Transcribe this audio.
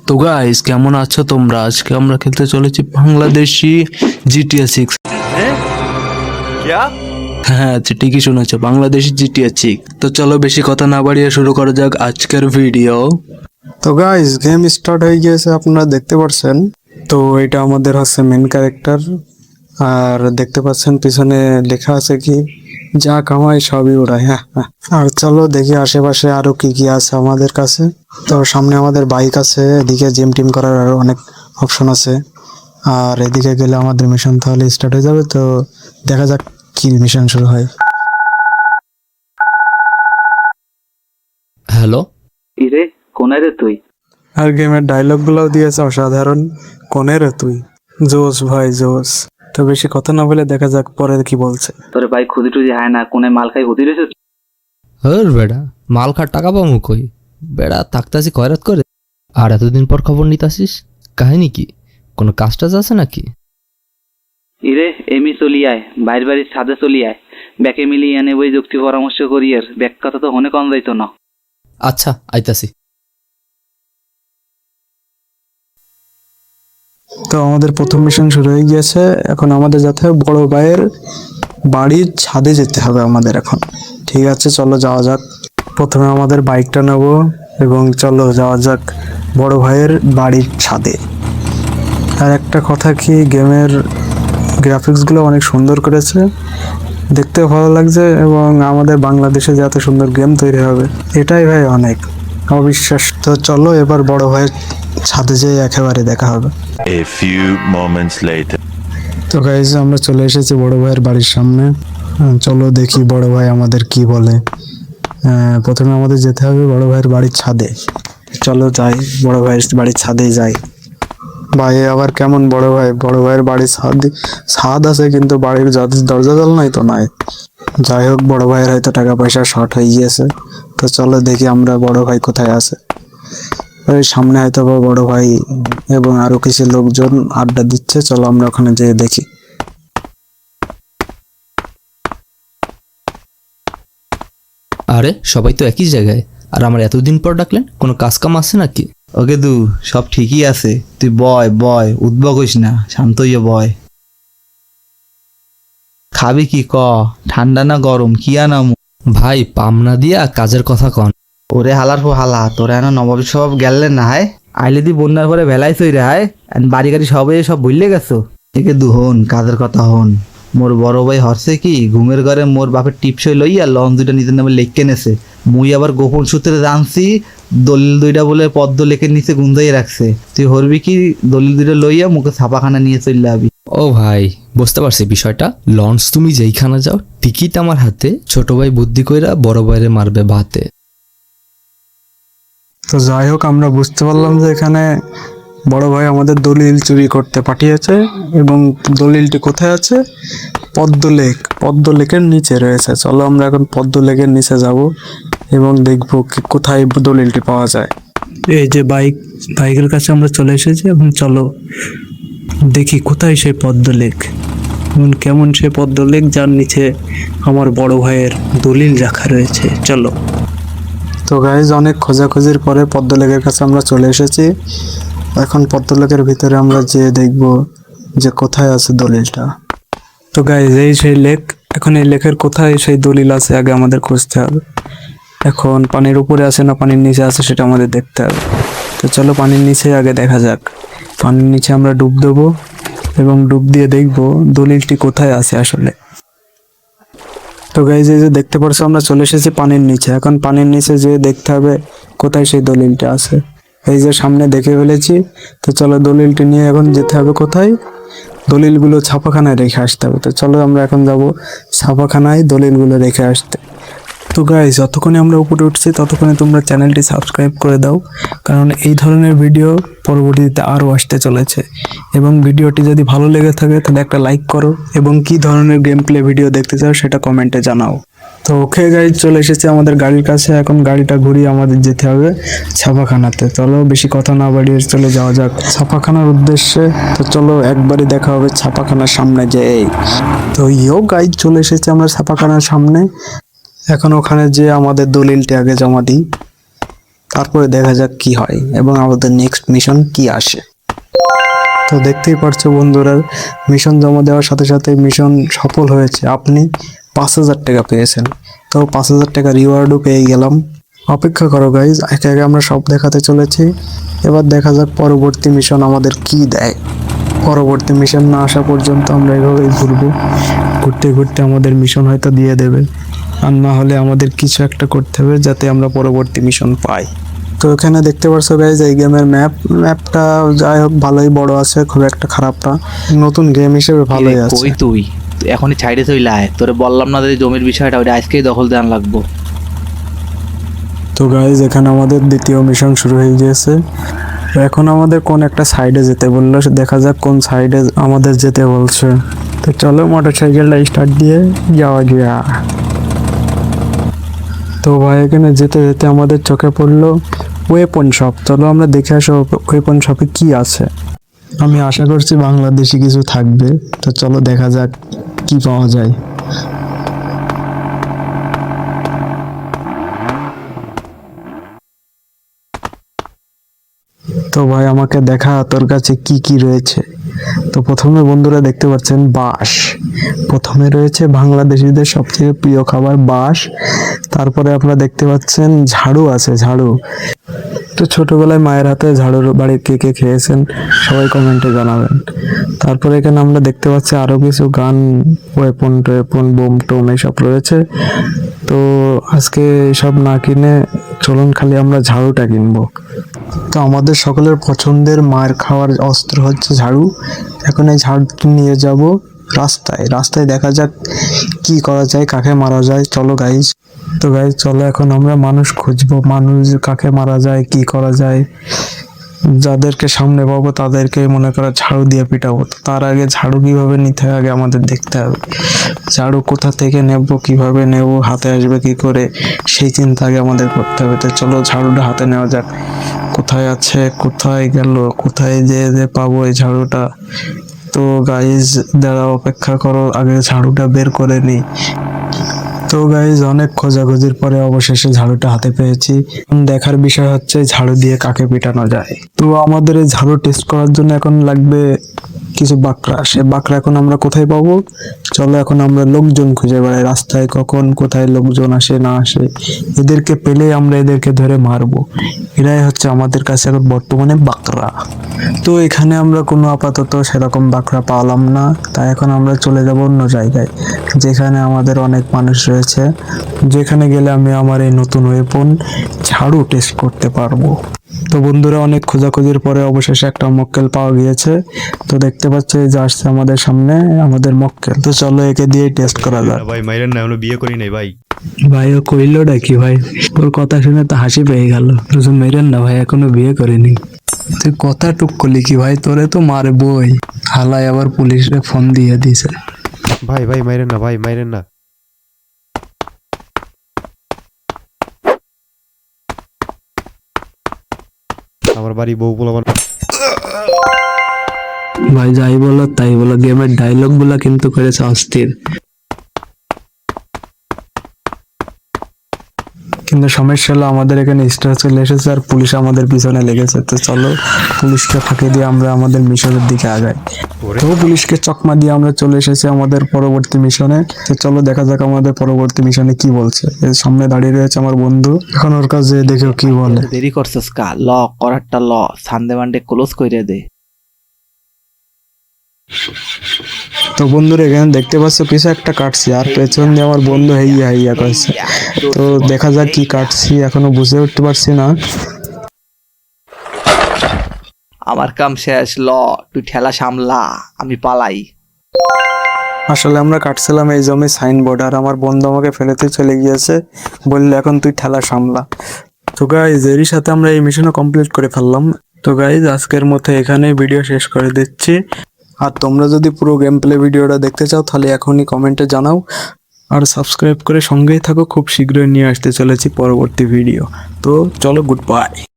তো গাইস কেমন আছো তোমরা? আজকে আমরা খেলতে চলেছি বাংলাদেশি জিটিএ 6। হ্যাঁ ঠিকই শুনেছো, বাংলাদেশি জিটিএ 6। তো চলো বেশি কথা না বাড়িয়ে শুরু করা যাক আজকের ভিডিও। তো গাইস গেম স্টার্ট হয়ে গিয়েছে, আপনারা দেখতে পাচ্ছেন। তো এটা আমাদের হচ্ছে মেন ক্যারেক্টার, আর দেখতে পাচ্ছেন পিছনে লেখা আছে কি যা কামাই সবই ওড়ায়। হ্যাঁ হ্যাঁ। আর চলো দেখি আশেপাশে আরো কি কি আছে আমাদের কাছে। তো সামনে আমাদের বাইক আছে, এদিকে জিম টিম করার আরো অনেক অপশন আছে, আর এদিকে গেলে আমাদের মিশন তাহলে স্টার্ট হয়ে যাবে। তো দেখা যাক কি মিশন শুরু হয়। হ্যালো, ইরে কোনে রে তুই? আর গেমের ডায়লগ গুলাও দিয়েছে অসাধারণ। কোনে রে তুই? জোস ভাই জোস। তো বেশি কথা না বলে দেখা যাক পরে কি বলছে। তোর ভাই খুদি টুদি হয় না, কোনে মাল খাই হুদি রেছে? হর বেড়া, মাল খার টাকা পাবো কই? বেড়া থাকতাছি খয়রাত করে, আর এতদিন পর খবর নিতাসিস, কাহিনী কি? কোনো কাজ টাজ আছে নাকি? ইরে এমি চলি আয়, বাইর বাড়ির ছাদে চলি আয়, ব্যাকে মিলিয়ে এনে বই যুক্তি পরামর্শ করি। এর ব্যাক কথা তো হনে কম যাইতো না। আচ্ছা আইতাছি। তো আমাদের প্রথম মিশন শুরু হয়ে গিয়েছে। এখন আমাদের যেতে হবে বড় ভাইয়ের বাড়ির ছাদে যেতে হবে আমাদের এখন। ঠিক আছে চলো যাওয়া যাক। প্রথমে আমাদের বাইকটা নেব এবং চলো যাওয়া যাক বড় ভাইয়ের বাড়ির ছাদে। আর একটা কথা কি, গেমের গ্রাফিক্সগুলো অনেক সুন্দর করেছে, দেখতে ভালো লাগছে, এবং আমাদের বাংলাদেশে যে এত সুন্দর গেম তৈরি হবে এটাই ভাই অনেক অবিশ্বাস। তো চলো এবার বড় ভাইয়ের ছাদে যেয়ে একেবারে দেখা হবে। A few moments later. তো গাইজ আমরা চলে এসেছি বড় ভাইয়ের বাড়ির সামনে। চলো দেখি বড় ভাই আমাদের কি বলে। প্রথমে আমাদের যেতে হবে বড় ভাইয়ের বাড়ির ছাদে। চলো যাই, বড় ভাইয়ের বাড়ির ছাদে যাই। ভাই আবার কেমন বড় ভাইয়ের বাড়ির ছাদ আছে কিন্তু বাড়ির দরজা জাল নাই তো নাই। যাই হোক বড় ভাইয়ের হয়তো টাকা পয়সা শর্ট হয়ে গিয়েছে। তো চলো দেখি আমরা বড় ভাই কোথায় আছে। ওই সামনে হয়তো বড় ভাই এবং আরো কিছু লোকজন আড্ডা দিচ্ছে, চলো আমরা ওখানে যেয়ে দেখি। আরে সবাই তো একই জায়গায়, আর আমার এতদিন পর ডাকলেন, কোনো কাজ কাম আছে নাকি? ওকে দু সব ঠিকই আছে, তুই বয় উদ্ভব হইস না, শান্ত হইয়া বয়। খাবি কি ক? ঠান্ডা না গরম কি আনামু? ভাই পামনা দিয়া কাজের কথা কন। ওরে হালার পো হালা, তোরা এনে নবাব সব গেলেন না হায়? আইলে দি বন্যার পরে ভেলাই তৈরি হায়, বাড়ি গাড়ি সব ভুললে গেছো। একে দু হন কাজের কথা হন। মোর বড় ভাই হরছে কি ঘুমের ঘরে মোর বাপের টিপসই লইয়া লঞ্চ দুইটা নিজের নামে লেখকে নেছে। মুই আবার গোপন সূত্রে জানছি দলিল দুইটা বলে পদ্ম লেখের নিচে গুন্দাই রাখছে। তুই হরবি কি দলিল দুইটা লইয়া মুখে ছাপাখানা নিয়ে চললে আবি। ও ভাই বুঝতে পারছি বিষয়টা। লঞ্চ তুমি যেইখানে যাও টিকিট আমার হাতে, ছোট ভাই বুদ্ধি কইরা বড় ভাইরে মারবে ভাতে। তো যাই হোক আমরা বুঝতে পারলাম যে এখানে বড় ভাই আমাদের দলিল চুরি করতে পাঠিয়েছে, এবং দলিলটি কোথায় আছে? পদ্মলেকের নিচে রয়েছে। চলো আমরা এখন পদ্মলেকের নিচে যাব এবং দেখবো কোথায় দলিলটি পাওয়া যায়। এই যে বাইকের কাছে আমরা চলে এসেছি, এখন চলো দেখি কোথায় সেই পদ্মলেক এবং কেমন সেই পদ্মলেক যার নিচে আমার বড় ভাইয়ের দলিল রাখা রয়েছে। চলো। তো গাইজ অনেক খোঁজাখুঁজির পরে পদ্মলেকের কাছে আমরা চলে এসেছি। এখন পদ্মলেকের ভিতরে আমরা যেয়ে দেখব যে কোথায় আছে দলিলটা। তো গাইজ এই সেই লেক, এখন এই লেকের কোথায় সেই দলিল আছে আগে আমাদের খুঁজতে হবে। এখন পানির উপরে আছে না পানির নিচে আছে সেটা আমাদের দেখতে হবে। তো চলো পানির নিচে আগে দেখা যাক। পানির নিচে আমরা ডুব দেবো এবং ডুব দিয়ে দেখবো দলিলটি কোথায় আছে আসলে। তো গাইজ এই যে দেখতে পারছো আমরা চলে এসেছি পানির নিচে। এখন পানির নিচে যেয়ে দেখতে হবে কোথায় সেই দলিলটা আছে। এই যে সামনে দেখে ফেলেছি। তো চলো দলিলটি নিয়ে এখন যেতে হবে কোথায়? দলিলগুলো ছাপাখানায় রেখে আসতে হবে। তো চলো আমরা এখন যাব ছাপাখানায় দলিলগুলো রেখে আসতে। তো গাইজ যতক্ষণে আমরা উপরে উঠছি ততক্ষণে তোমরা চ্যানেলটি সাবস্ক্রাইব করে দাও, কারণ এই ধরনের ভিডিও পরবর্তীতে আরও আসতে চলেছে। এবং ভিডিওটি যদি ভালো লেগে থাকে তাহলে একটা লাইক করো, এবং কি ধরনের গেম প্লে ভিডিও দেখতে চাও সেটা কমেন্টে জানাও। তো ওকে গাইজ চলে এসেছে আমাদের গাড়ির কাছে। এখন গাড়িটা ঘুরিয়ে আমাদের যেতে হবে ছাপাখানাতে। চলো বেশি কথা না বাড়িয়ে চলে যাওয়া যাক ছাপাখানার উদ্দেশ্যে। তো চলো একবারই দেখা হবে ছাপাখানার সামনে যেয়ে। তো গাইজ চলে এসেছে আমরা ছাপাখানার সামনে। এখন ওখানে যে আমাদের দলিলটি আগে জমা দিই। তারপরে দেখা যাক কি হয় এবং আমাদের নেক্সট মিশন কি আসে। তো দেখতেই পারছো বন্ধুরা, মিশন জমা দেওয়ার সাথে সাথে মিশন সফল হয়েছে। আপনি 5,000 টাকা পেয়েছেন। তো 5,000 টাকা রিওয়ার্ডও পেয়ে গেলাম। অপেক্ষা করো গাইজ, একে একে আমরা সব দেখাতে চলেছি। এবার দেখা যাক পরবর্তী মিশন আমাদের কি দেয়। পরবর্তী মিশন না আসা পর্যন্ত আমরা এভাবেই ঘুরবো। ঘুরতে ঘুরতে আমাদের মিশন হয়তো দিয়ে দেবে, আর না হলে আমাদের কিছু একটা করতে হবে যাতে আমরা পরবর্তী মিশন পাই। তো এখানে দেখতে পাচ্ছ গাইজ, এই গেমের ম্যাপটা যাই হোক ভালোই বড় আছে, খুব একটা খারাপ না। নতুন গেম হিসেবে ভালোই আছে। কই তুই এখনই ছাইড়ে চইলা আয়, তোরে বললাম না যে জমির বিষয়টা ওটা আজকেই দখল দেওয়ান লাগবো। তো গাইজ এখানে আমাদের দ্বিতীয় মিশন শুরু হয়ে গিয়েছে। এখন আমাদের কোন একটা সাইডে যেতে বললো, দেখা যাক কোন সাইডে আমাদের যেতে বলছে। তো চলো মোটরসাইকেলটা স্টার্ট দিয়ে যাওয়া গিয়া। তো ভাই এখানে যেতে যেতে আমাদের চোখে পড়লো ওয়েপন শপ। চলো আমরা দেখে আসো ওয়েপন শপে কি আছে। আমি আশা করছি বাংলাদেশি কিছু থাকবে। তো চলো দেখা যাক কি পাওয়া যায়। তো ভাই আমাকে দেখা তোর কাছে কি কি রয়েছে। তো প্রথমে বন্ধুরা দেখতে পাচ্ছেন বাঁশ। প্রথমে রয়েছে বাংলাদেশিদের সবথেকে প্রিয় খাবার বাঁশ। তারপরে আপনারা দেখতে পাচ্ছেন ঝাড়ু আছে, ঝাড়ু। তো ছোটবেলায় মায়ের হাতে ঝাড়ুর বাড়ি কে কে খেয়েছেন সবাই কমেন্টে জানাবেন। তারপরে এখানে আমরা দেখতে পাচ্ছি আরো কিছু গান, ওয়েপন টোয়েপন, বোম টোম এইসব রয়েছে। তো আজকে এসব না কিনে চলুন খালি আমরা ঝাড়ুটা কিনবো। তো আমাদের সকলের পছন্দের মার খাওয়ার অস্ত্র হচ্ছে ঝাড়ু। এখন এই ঝাড়ুটি নিয়ে যাব রাস্তায় দেখা যাক কি করা যায়, কাকে মারা যায়। চলো গাইজ। তো গাইজ চলো এখন আমরা মানুষ খুঁজবো, মানুষ কাকে মারা যায়, কি করা যায়। যাদেরকে সামনে পাবো তাদেরকে মনে করো ঝাড়ু দিয়ে পিটাবো। তো তার আগে ঝাড়ু কিভাবে নিতে হয় আগে আমাদের দেখতে হবে। ঝাড়ু কোথা থেকে নেব, কিভাবে নেব, হাতে আসবে কি করে, সেই চিন্তা আগে আমাদের করতে হবে। তো চলো ঝাড়ুটা হাতে নেওয়া যাক। কোথায় আছে, কোথায় গেল, কোথায় যে পাবো এই ঝাড়ুটা। তো গাইজ দাঁড়া, অপেক্ষা করো, আগে ঝাড়ুটা বের করে নিই। তো গাইজ অনেক খোঁজাখুঁজির পরে অবশেষে ঝাড়ুটা হাতে পেয়েছি। দেখার বিষয় হচ্ছে ঝাড়ু দিয়ে কাকে পিটানো যায়। তো আমাদের এই ঝাড়ু টেস্ট করার জন্য এখন লাগবে কিছু বাকরা। সে বাকরা এখন আমরা কোথায় পাবো? চলো এখন আমরা লোকজন খুঁজে বেড়াই রাস্তায়, কখন কোথায় লোকজন আসে না আসে। এদেরকে পেলে আমরা এদেরকে ধরে মারবো। এরাই হচ্ছে আমাদের কাছে এখন বর্তমানে বাকরা। তো এখানে আমরা কোনো আপাতত সেরকম বাকরা পাওয়ালাম না, তাই এখন আমরা চলে যাব অন্য জায়গায় যেখানে আমাদের অনেক মানুষ রয়েছে, যেখানে গেলে আমি আমার এই নতুন ওয়েপন ঝাড়ু টেস্ট করতে পারবো। তো বন্ধুরা অনেক খোঁজাখুঁজির পরে অবশেষে একটা মক্কেল পাওয়া গিয়েছে। তো দেখতে পাচ্ছ এই যে আসছে আমাদের সামনে আমাদের মক্কেল। তো চলো একে দিয়ে টেস্ট করা যাক। ভাই মাইরেন না, আমরা বিয়ে করি নাই ভাই। ভাই ও কইলোটা কি ভাই? ওর কথা শুনে তো হাসি পেয়ে গেল। তুই মেরেন না ভাই, এখনো বিয়ে করিনি। তুই কথা টুক করলি কি ভাই? তোরে তো মারবই। হালাই আবার পুলিশে ফোন দিয়ে দিছে। ভাই ভাই মাইরেন না, ভাই মাইরেন না। আমার বাড়ি বউ পোলাপান। ভাই যাই বলো তাই বলো, গেমের ডায়লগ গুলা কিন্তু করেছে অস্থির। কিন্তু সমস্যা হলো আমাদের এখানে স্টার চলে এসেছে আর পুলিশ আমাদের পিছনে লেগেছে। তো চলো পুলিশকে ফাঁকি দিয়ে আমরা আমাদের মিশনের দিকে আগাই। তো পুলিশকে চকমা দিয়ে আমরা চলে এসেছি আমাদের পরবর্তী মিশনে। তো চলো দেখা যাক আমাদের পরবর্তী মিশনে কি বলছে। এর সামনে দাঁড়িয়ে রয়েছে আমার বন্ধু, এখন ওর কাছে দেখেও কি বলে। দেরি করছস কা, ল করারটা ল, সানডে মানডে ক্লোজ কইরে দে। তো বন্ধুরা এখানে দেখতে পাচ্ছ কিছু একটা কাটছি আর পেছন দিয়ে আমার বন্ধু হেইয়া হেইয়া করছে। তো দেখা যাক কি কাটছি, এখনো বুঝে উঠতে পারছি না। আমার কাম শেষ, ল তুই ঠেলা সামলা, আমি পালাই। আসলে আমরা কাটছিলাম এই জমি সাইনবোর্ড, আর আমার বন্ধু আমাকে ফেলেতে চলে গিয়েছে, বললে এখন তুই ঠেলা সামলা। তো গাইজ এরই সাথে আমরা এই মিশনও কমপ্লিট করে ফেললাম। তো গাইজ আজকের মতো এখানে ভিডিও শেষ করে দিচ্ছি। আর তোমরা যদি পুরো গেম প্লে ভিডিওটা দেখতে চাও তাহলে এখনই কমেন্টে জানাও, আর সাবস্ক্রাইব করে সঙ্গেই থাকো। খুব শীঘ্রই নিয়ে আসতে চলেছি পরবর্তী ভিডিও। তো চলো, গুড বাই।